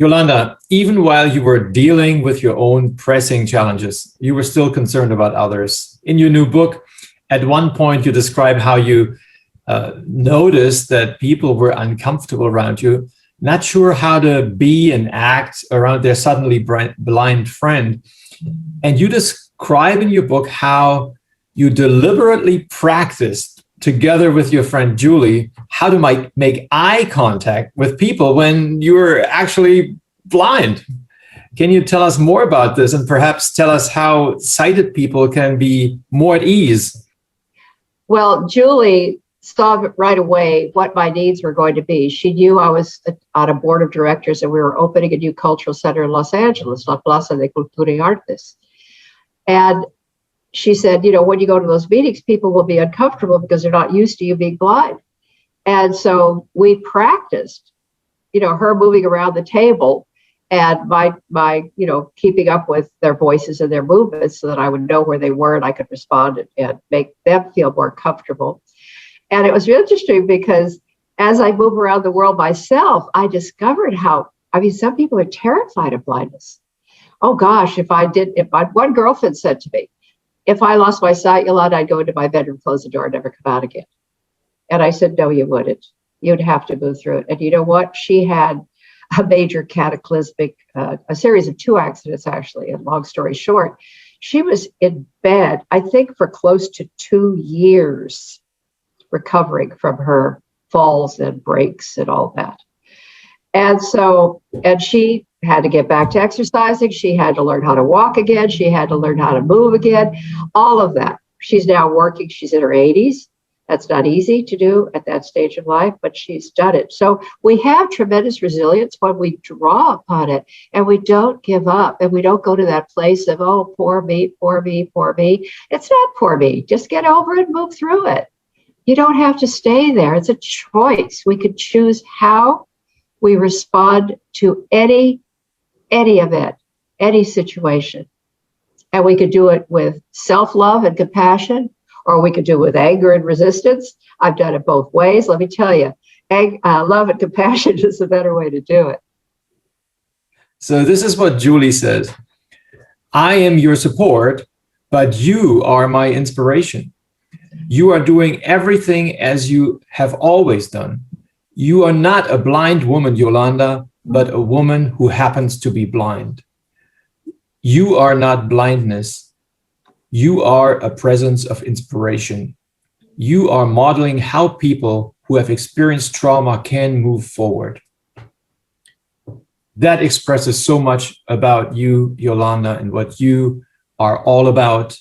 Yolanda, even while you were dealing with your own pressing challenges, you were still concerned about others. In your new book, at one point, you describe how you noticed that people were uncomfortable around you, not sure how to be and act around their suddenly blind friend. And you describe in your book how you deliberately practiced together with your friend Julie how to make eye contact with people when you're actually blind. Can you tell us more about this and perhaps tell us how sighted people can be more at ease? Well, Julie saw right away what my needs were going to be. She knew I was on a board of directors and we were opening a new cultural center in Los Angeles, La Plaza de Cultura y Artes. And she said, when you go to those meetings, people will be uncomfortable because they're not used to you being blind. And so we practiced, her moving around the table and my keeping up with their voices and their movements so that I would know where they were and I could respond and make them feel more comfortable. And it was really interesting because as I move around the world myself, I discovered some people are terrified of blindness. Oh gosh, one girlfriend said to me, if I lost my sight, Yolanda, I'd go into my bedroom, close the door, and never come out again. And I said, no, you wouldn't. You'd have to move through it. And you know what? She had a major cataclysmic, a series of 2 accidents, actually, and long story short, she was in bed, I think, for close to 2 years, recovering from her falls and breaks and all that. And she had to get back to exercising. She had to learn how to walk again. She had to learn how to move again, all of that. She's now working. She's in her 80s. That's not easy to do at that stage of life, but she's done it. So we have tremendous resilience when we draw upon it and we don't give up and we don't go to that place of, oh, poor me, poor me, poor me. It's not poor me. Just get over it, move through it. You don't have to stay there. It's a choice. We could choose how we respond to any event, any situation. And we could do it with self-love and compassion, or we could do it with anger and resistance. I've done it both ways. Let me tell you, love and compassion is the better way to do it. So this is what Julie says. I am your support, but you are my inspiration. You are doing everything as you have always done. You are not a blind woman, Yolanda, but a woman who happens to be blind. You are not blindness. You are a presence of inspiration. You are modeling how people who have experienced trauma can move forward. That expresses so much about you, Yolanda, and what you are all about